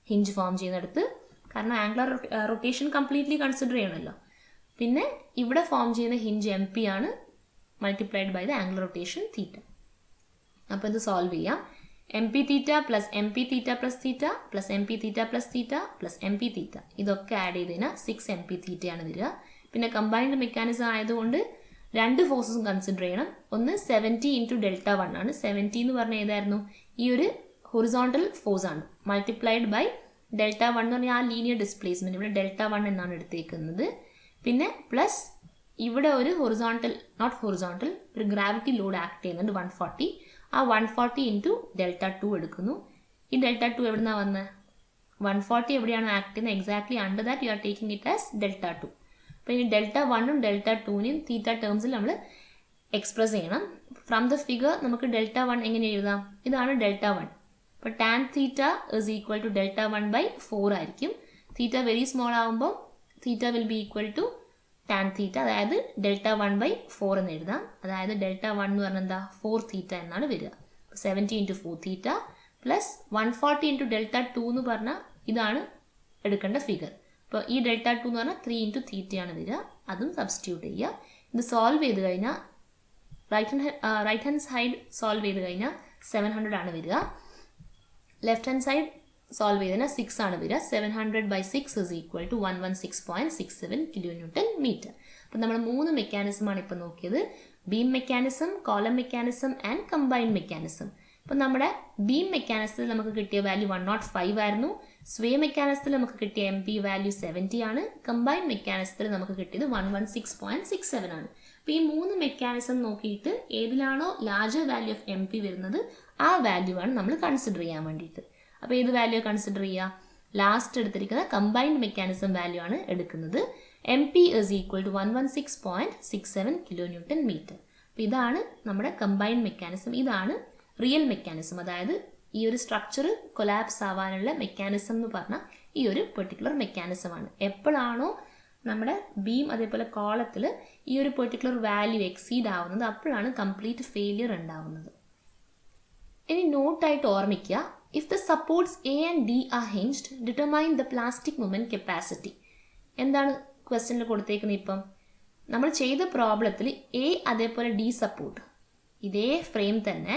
ഹിഞ്ച് ഫോം ചെയ്യുന്നിടത്ത്, കാരണം ആംഗുലർ റൊട്ടേഷൻ കംപ്ലീറ്റ്ലി കൺസിഡർ ചെയ്യണമല്ലോ. പിന്നെ ഇവിടെ ഫോം ചെയ്യുന്ന ഹിഞ്ച് എം പി ആണ് multiplied by the angular rotation theta. അപ്പോൾ ഇത് സോൾവ് ചെയ്യാം. M P theta plus M P theta plus theta plus M P theta plus theta plus M P theta, ഇതൊക്കെ add ചെയ്ത് കഴിഞ്ഞാൽ 6 M P തീറ്റയാണ് വരിക. പിന്നെ കമ്പൈൻഡ് മെക്കാനിസം ആയതുകൊണ്ട് 2 ഫോഴ്സസും കൺസിഡർ ചെയ്യണം. ഒന്ന് 70 ഇൻറ്റു ഡെൽറ്റ 1 ആണ്. 70 എന്ന് പറഞ്ഞാൽ ഏതായിരുന്നു? ഈ ഒരു ഹൊറിസോണ്ടൽ ഫോഴ്സ് ആണ്, മൾട്ടിപ്ലൈഡ് ബൈ ഡെൽറ്റ 1 എന്ന് പറഞ്ഞാൽ ആ ലീനിയർ ഡിസ്പ്ലേസ്മെൻറ്റ്, ഇവിടെ ഡെൽറ്റ 1 എന്നാണ് എടുത്തേക്കുന്നത്. പിന്നെ പ്ലസ് ഇവിടെ ഒരു ഒരു ഗ്രാവിറ്റി ലോഡ് ആക്ട് ചെയ്യുന്നുണ്ട് 140. ആ 140 ഇൻറ്റു ഡെൽറ്റ 2 എടുക്കുന്നു. ഈ ഡെൽറ്റ 2 എവിടെ നിന്നാണ് വന്നത്? 140 എവിടെയാണ് ആക്ട് ചെയ്യുന്നത്? Exactly under that you are taking it as delta 2. അപ്പോൾ ഇനി ഡെൽറ്റ 1ഉം ഡെൽറ്റ 2നെയും തീറ്റ ടേംസിൽ നമ്മൾ എക്സ്പ്രസ് ചെയ്യണം. ഫ്രം ദ ഫിഗർ നമുക്ക് ഡെൽറ്റ 1 എങ്ങനെ എഴുതാം? ഇതാണ് ഡെൽറ്റ 1. അപ്പോൾ tan theta is equal to delta 1/4 ആയിരിക്കും. തീറ്റ വെരി സ്മോൾ ആകുമ്പോൾ theta will be equal to tan theta, അതായത് ഡെൽറ്റ 1/4 എന്ന് എഴുതാം. അതായത് ഡെൽറ്റ 1 എന്ന് പറഞ്ഞാൽ എന്താ? 4 തീറ്റ എന്നാണ് വരിക. 70 into 4 theta plus 140 into delta 2 എന്ന് പറഞ്ഞാൽ ഇതാണ് എടുക്കേണ്ട ഫിഗർ. അപ്പോൾ ഈ ഡെൽറ്റ 2 എന്ന് പറഞ്ഞാൽ 3 ഇൻറ്റു തീറ്റയാണ് വരിക, അതും സബ്സ്റ്റിറ്റ്യൂട്ട് ചെയ്യുക. ഇത് സോൾവ് ചെയ്ത് കഴിഞ്ഞാൽ റൈറ്റ് ഹാൻഡ് സൈഡ് സോൾവ് ചെയ്ത് കഴിഞ്ഞാൽ 700 ആണ് വരിക. ലെഫ്റ്റ് ഹാൻഡ് സൈഡ് സോൾവ് ചെയ്തതിനാൽ 6 ആണ് വരിക. 700/6 is equal to 116.67 kilonewton metre. അപ്പം നമ്മൾ 3 മെക്കാനിസമാണ് ഇപ്പോൾ നോക്കിയത്: beam mechanism, column mechanism and combined mechanism. അപ്പം നമ്മുടെ ബീം മെക്കാനിസത്തിൽ നമുക്ക് കിട്ടിയ വാല്യൂ 105 ആയിരുന്നു. സ്വേ മെക്കാനിസത്തിൽ നമുക്ക് കിട്ടിയ എം പി വാല്യൂ 70 ആണ്. കമ്പൈൻഡ് മെക്കാനിസത്തിൽ നമുക്ക് കിട്ടിയത് 116.67 ആണ്. അപ്പോൾ ഈ 3 മെക്കാനിസം നോക്കിയിട്ട് ഏതിലാണോ larger value of M P വരുന്നത് ആ വാല്യൂ ആണ് നമ്മൾ കൺസിഡർ ചെയ്യാൻ വേണ്ടിയിട്ട്. അപ്പോൾ ഏത് വാല്യൂ കൺസിഡർ ചെയ്യുക? ലാസ്റ്റ് എടുത്തിരിക്കുന്ന കമ്പൈൻഡ് മെക്കാനിസം വാല്യൂ ആണ് എടുക്കുന്നത്. M P is equal to 116.67 kilonewton metre. അപ്പോൾ ഇതാണ് നമ്മുടെ കമ്പൈൻഡ് മെക്കാനിസം, ഇതാണ് റിയൽ മെക്കാനിസം, അതായത് ഈ ഒരു സ്ട്രക്ചർ കൊലാപ്സ് ആവാനുള്ള മെക്കാനിസം എന്ന് പറഞ്ഞാൽ ഈ ഒരു പെർട്ടിക്കുലർ മെക്കാനിസമാണ്. എപ്പോഴാണോ നമ്മുടെ ബീം അതേപോലെ കോളത്തിൽ ഈ ഒരു പെർട്ടിക്കുലർ വാല്യൂ എക്സീഡ് ആവുന്നത് അപ്പോഴാണ് കംപ്ലീറ്റ് ഫെയിലിയർ ഉണ്ടാവുന്നത്. ഇനി നോട്ടായിട്ട് ഓർമ്മിക്കുക, if the supports A and D are hinged determine the plastic moment capacity. എന്താണ് ക്വസ്റ്റ്യനിൽ കൊടുത്തേക്കുന്നത്? ഇപ്പം നമ്മൾ ചെയ്ത പ്രോബ്ലത്തിൽ എ അതേപോലെ ഡി സപ്പോർട്ട് ഇതേ ഫ്രെയിം തന്നെ,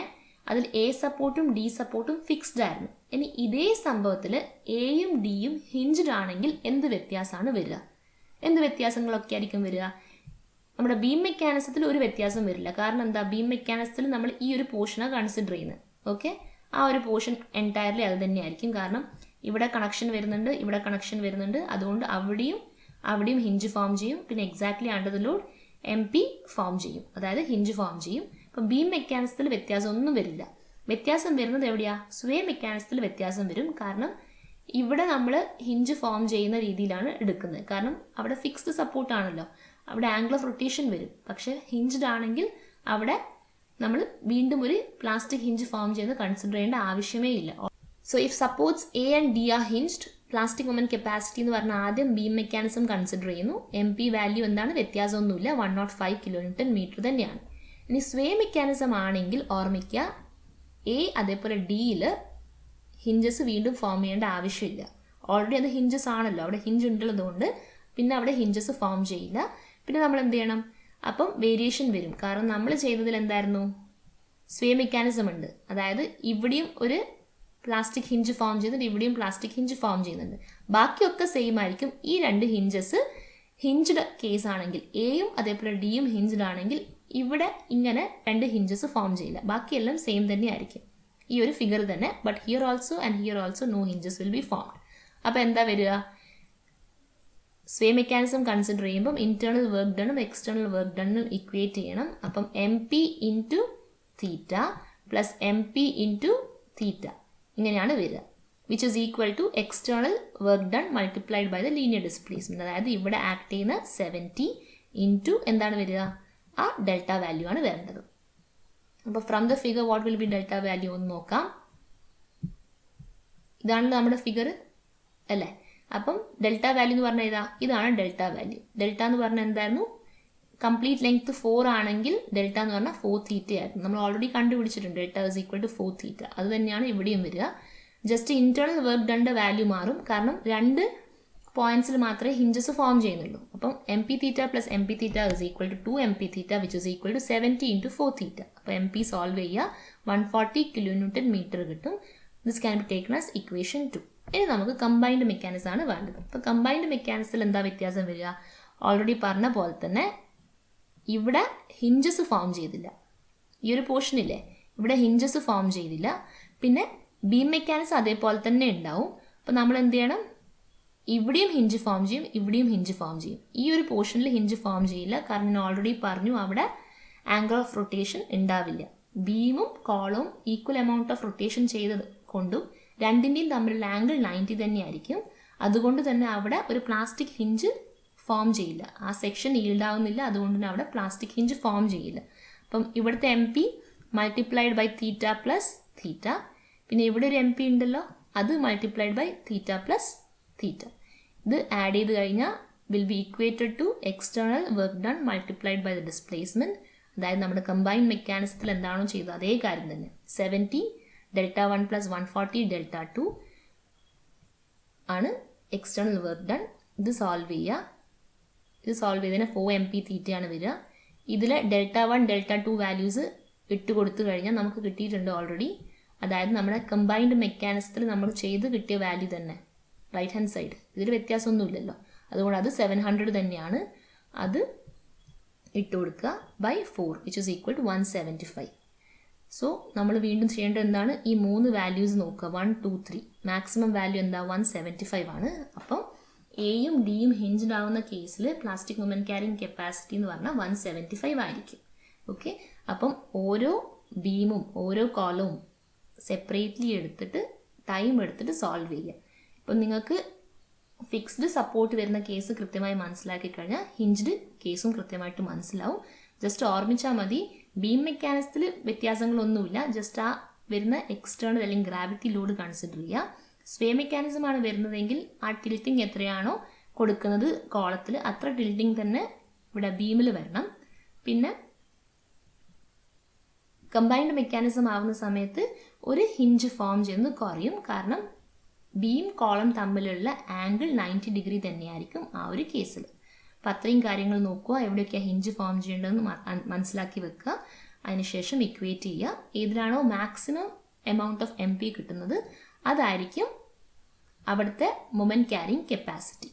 അതിൽ എ സപ്പോർട്ടും ഡി സപ്പോർട്ടും ഫിക്സ്ഡ് ആയിരുന്നു. ഇനി ഇതേ സംഭവത്തിൽ എയും ഡിയും ഹിഞ്ച്ഡ് ആണെങ്കിൽ എന്ത് വ്യത്യാസമാണ് വരിക? എന്ത് വ്യത്യാസങ്ങളൊക്കെ ആയിരിക്കും വരിക? നമ്മുടെ ബീം മെക്കാനിസത്തിൽ ഒരു വ്യത്യാസം വരില്ല. കാരണം എന്താ? ബീം മെക്കാനിസത്തിൽ നമ്മൾ ഈ ഒരു പോർഷനാണ് കൺസിഡർ ചെയ്യുന്നത്. ഓക്കെ, ആ ഒരു പോർഷൻ എൻറ്റയർലി അത് തന്നെയായിരിക്കും. കാരണം ഇവിടെ കണക്ഷൻ വരുന്നുണ്ട്, ഇവിടെ കണക്ഷൻ വരുന്നുണ്ട്. അതുകൊണ്ട് അവിടെയും ഹിഞ്ച് ഫോം ചെയ്യും. പിന്നെ exactly under the load MP form ചെയ്യും, അതായത് ഹിഞ്ച് ഫോം ചെയ്യും. അപ്പം ബീം മെക്കാനിസത്തിൽ വ്യത്യാസം ഒന്നും വരില്ല. വ്യത്യാസം വരുന്നത് എവിടെയാ? സ്വേ മെക്കാനിസത്തിൽ വ്യത്യാസം വരും. കാരണം ഇവിടെ നമ്മൾ ഹിഞ്ച് ഫോം ചെയ്യുന്ന രീതിയിലാണ് എടുക്കുന്നത്. കാരണം അവിടെ ഫിക്സ്ഡ് സപ്പോർട്ടാണല്ലോ, അവിടെ ആംഗിൾ ഓഫ് റൊട്ടേഷൻ വരും. പക്ഷെ ഹിഞ്ച്ഡ് ആണെങ്കിൽ അവിടെ നമ്മൾ വീണ്ടും ഒരു പ്ലാസ്റ്റിക് ഹിഞ്ച് ഫോം ചെയ്യുന്നത് കൺസിഡർ ചെയ്യേണ്ട ആവശ്യമേ ഇല്ല. So if supports A and D are hinged, plastic moment capacity എന്ന് പറഞ്ഞാൽ ആദ്യം ബീം മെക്കാനിസം കൺസിഡർ ചെയ്യുന്നു. MP വാല്യൂ എന്താണ്? വ്യത്യാസമൊന്നുമില്ല, 105 kN തന്നെയാണ്. ഇനി സ്വേ മെക്കാനിസം ആണെങ്കിൽ ഓർമ്മിക്കുക, എ അതേപോലെ ഡിയിൽ ഹിഞ്ചസ് വീണ്ടും ഫോം ചെയ്യേണ്ട ആവശ്യമില്ല. ഓൾറെഡി അത് ഹിഞ്ചസ് ആണല്ലോ, അവിടെ ഹിഞ്ച് ഉള്ളതുകൊണ്ട് പിന്നെ അവിടെ ഹിഞ്ചസ് ഫോം ചെയ്യില്ല. പിന്നെ നമ്മൾ എന്ത് ചെയ്യണം? അപ്പം വേരിയേഷൻ വരും. കാരണം നമ്മൾ ചെയ്തതിൽ എന്തായിരുന്നു? സ്വേ മെക്കാനിസം ഉണ്ട്, അതായത് ഇവിടെയും ഒരു പ്ലാസ്റ്റിക് ഹിഞ്ച് ഫോം ചെയ്യുന്നുണ്ട്, ഇവിടെയും പ്ലാസ്റ്റിക് ഹിഞ്ച് ഫോം ചെയ്യുന്നുണ്ട്. ബാക്കിയൊക്കെ സെയിം ആയിരിക്കും. ഈ രണ്ട് ഹിഞ്ചസ് ഹിഞ്ച്ഡ് കേസ് ആണെങ്കിൽ, എയും അതേപോലെ ഡിയും ഹിഞ്ച്ഡ് ആണെങ്കിൽ ഇവിടെ ഇങ്ങനെ രണ്ട് ഹിഞ്ചസ് ഫോം ചെയ്യില്ല. ബാക്കിയെല്ലാം സെയിം തന്നെ ആയിരിക്കും, ഈ ഒരു ഫിഗർ തന്നെ. But here also and here also no hinges will be formed. അപ്പോൾ എന്താ വരിക? സ്വേ മെക്കാനിസം കൺസിഡർ ചെയ്യുമ്പം ഇന്റേണൽ വർക്ക് ഡണ്ണും എക്സ്റ്റേണൽ വർക്ക് ഡണ്ണും ഇക്വേറ്റ് ചെയ്യണം. അപ്പം MP into theta plus MP into theta ഇങ്ങനെയാണ് വരിക, which is equal to external work done multiplied by the linear displacement. അതായത് ഇവിടെ ആക്ട് ചെയ്യുന്ന 70 ഇൻറ്റു എന്താണ് വരിക? ആ ഡെൽറ്റ വാല്യൂ ആണ് വരേണ്ടത്. അപ്പോൾ from the figure what will be delta value ഒന്ന് നോക്കാം. ഇതാണല്ലോ നമ്മുടെ ഫിഗർ അല്ലേ? അപ്പം ഡെൽറ്റ വാല്യൂ എന്ന് പറഞ്ഞാൽ ഇതാണ് ഡെൽറ്റ വാല്യൂ. ഡെൽറ്റ എന്ന് പറഞ്ഞാൽ എന്തായിരുന്നു? കംപ്ലീറ്റ് ലെങ്ത് 4 ആണെങ്കിൽ ഡെൽറ്റ എന്ന് പറഞ്ഞാൽ 4 തീറ്റ ആയിരുന്നു. നമ്മൾ ഓൾറെഡി കണ്ടുപിടിച്ചിട്ടുണ്ട്, delta is equal to 4 theta. അത് തന്നെയാണ് ഇവിടെയും വരിക. ജസ്റ്റ് ഇന്റേണൽ വർക്ക് ഡണ്ടെ വാല്യൂ മാറും, കാരണം രണ്ട് പോയിന്റ്സിൽ മാത്രമേ ഹിഞ്ചസ് ഫോം ചെയ്യുന്നുള്ളൂ. അപ്പം MP theta plus MP theta is equal to 2 MP theta which is equal to 70 into 4 theta. അപ്പോൾ MP സോൾവ് ചെയ്യുക, 140 kN കിട്ടും. This can be taken as equation 2. ഇനി നമുക്ക് കമ്പൈൻഡ് മെക്കാനിസം ആണ് വേണ്ടത്. അപ്പോൾ കമ്പൈൻഡ് മെക്കാനിസത്തിൽ എന്താ വ്യത്യാസം വരിക? ഓൾറെഡി പറഞ്ഞ പോലെ തന്നെ ഇവിടെ ഹിഞ്ചസ് ഫോം ചെയ്തില്ല. ഈ ഒരു പോർഷനില്ലേ, ഇവിടെ ഹിഞ്ചസ് ഫോം ചെയ്തില്ല. പിന്നെ ബീം മെക്കാനിസം അതേപോലെ തന്നെ ഉണ്ടാവും. അപ്പോൾ നമ്മൾ എന്ത് ചെയ്യണം? ഇവിടെയും ഹിഞ്ച് ഫോം ചെയ്യും, ഇവിടെയും ഹിഞ്ച് ഫോം ചെയ്യും. ഈ ഒരു പോർഷനിൽ ഹിഞ്ച് ഫോം ചെയ്യില്ല, കാരണം ഞാൻ ഓൾറെഡി പറഞ്ഞു അവിടെ ആംഗിൾ ഓഫ് റൊട്ടേഷൻ ഉണ്ടാവില്ല. ബീമും കോളവും ഈക്വൽ എമൗണ്ട് ഓഫ് റൊട്ടേഷൻ ചെയ്തത് കൊണ്ടും രണ്ടിൻ്റെയും തമ്മിലുള്ള ആംഗിൾ 90 തന്നെയായിരിക്കും. അതുകൊണ്ട് തന്നെ അവിടെ ഒരു പ്ലാസ്റ്റിക് ഹിഞ്ച് ഫോം ചെയ്യില്ല, ആ സെക്ഷൻ ഈൽഡ് ആവുന്നില്ല. അതുകൊണ്ട് തന്നെ അവിടെ പ്ലാസ്റ്റിക് ഹിഞ്ച് ഫോം ചെയ്യില്ല. അപ്പം ഇവിടുത്തെ MP multiplied by theta plus theta, പിന്നെ ഇവിടെ ഒരു MP ഉണ്ടല്ലോ, അത് multiplied by theta plus theta. ഇത് ആഡ് ചെയ്ത് കഴിഞ്ഞാൽ will be equated to external work done multiplied by the displacement. അതായത് നമ്മുടെ കമ്പൈൻഡ് മെക്കാനിസത്തിൽ എന്താണോ ചെയ്തത് അതേ കാര്യം തന്നെ. 70 ഡെൽറ്റ 1 പ്ലസ് 140 ഡെൽറ്റ 2 ആണ് എക്സ്റ്റേണൽ വർക്ക് ഡൺ. ഇത് സോൾവ് ചെയ്യുക. ഇത് സോൾവ് ചെയ്തതിന് 4 MP തീറ്റയാണ് വരിക. ഇതിൽ ഡെൽറ്റ 1 ഡെൽറ്റ 2 വാല്യൂസ് ഇട്ട് കൊടുത്തു കഴിഞ്ഞാൽ നമുക്ക് കിട്ടിയിട്ടുണ്ട് ഓൾറെഡി. അതായത് നമ്മുടെ കമ്പൈൻഡ് മെക്കാനിസത്തിൽ നമ്മൾ ചെയ്ത് കിട്ടിയ വാല്യൂ തന്നെ റൈറ്റ് ഹാൻഡ് സൈഡ്. ഇതിൽ വ്യത്യാസമൊന്നുമില്ലല്ലോ, അതുകൊണ്ട് അത് 700 തന്നെയാണ്. അത് ഇട്ട് കൊടുക്കുക by 4 which is equal to 175. So നമ്മൾ വീണ്ടും ചെയ്യേണ്ടത് എന്താണ്? ഈ 3 വാല്യൂസ് നോക്കുക. 1, 2, 3. മാക്സിമം വാല്യൂ എന്താ? 175 ആണ്. അപ്പം എയും ഡിയും ഹിഞ്ച്ഡ് ആവുന്ന കേസിൽ പ്ലാസ്റ്റിക് മൊമെന്റ് ക്യാരിങ് കപ്പാസിറ്റി എന്ന് പറഞ്ഞാൽ 175 ആയിരിക്കും. ഓക്കെ, അപ്പം ഓരോ ബീമും ഓരോ കോളവും സെപ്പറേറ്റ്ലി എടുത്തിട്ട് ടൈം എടുത്തിട്ട് സോൾവ് ചെയ്യുക. ഇപ്പം നിങ്ങൾക്ക് ഫിക്സ്ഡ് സപ്പോർട്ട് വരുന്ന കേസ് കൃത്യമായി മനസ്സിലാക്കി കഴിഞ്ഞാൽ ഹിഞ്ച്ഡ് കേസും കൃത്യമായിട്ട് മനസ്സിലാവും. ജസ്റ്റ് ഓർമ്മിച്ചാൽ മതി, ബീം മെക്കാനിസത്തിൽ വ്യത്യാസങ്ങളൊന്നുമില്ല. ജസ്റ്റ് ആ വരുന്ന എക്സ്റ്റേണൽ അല്ലെങ്കിൽ ഗ്രാവിറ്റി ലോഡ് കൺസിഡർ ചെയ്യുക. സ്വേ മെക്കാനിസം ആണ് വരുന്നതെങ്കിൽ ആ ടിൽറ്റിംഗ് എത്രയാണോ കൊടുക്കുന്നത് കോളത്തിൽ അത്ര ടിൽറ്റിംഗ് തന്നെ ഇവിടെ ബീമിൽ വരണം. പിന്നെ കമ്പൈൻഡ് മെക്കാനിസം ആവുന്ന സമയത്ത് ഒരു ഹിഞ്ച് ഫോം ചെയ്യുന്നത് കുറയും. കാരണം ബീം കോളം തമ്മിലുള്ള ആംഗിൾ 90 ഡിഗ്രി തന്നെയായിരിക്കും ആ ഒരു കേസിൽ. അപ്പം അത്രയും കാര്യങ്ങൾ നോക്കുക, എവിടെയൊക്കെയാണ് ഹിഞ്ച് ഫോം ചെയ്യേണ്ടതെന്ന് മനസ്സിലാക്കി വെക്കുക. അതിനുശേഷം ഇക്വേറ്റ് ചെയ്യുക. ഏതിലാണോ മാക്സിമം എമൗണ്ട് ഓഫ് MP കിട്ടുന്നത് അതായിരിക്കും അവിടുത്തെ മൊമെൻറ്റ് ക്യാരിങ് കപ്പാസിറ്റി.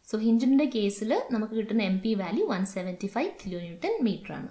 സോ ഹിഞ്ചിൻ്റെ കേസിൽ നമുക്ക് കിട്ടുന്ന MP വാല്യൂ 175 kN/m ആണ്.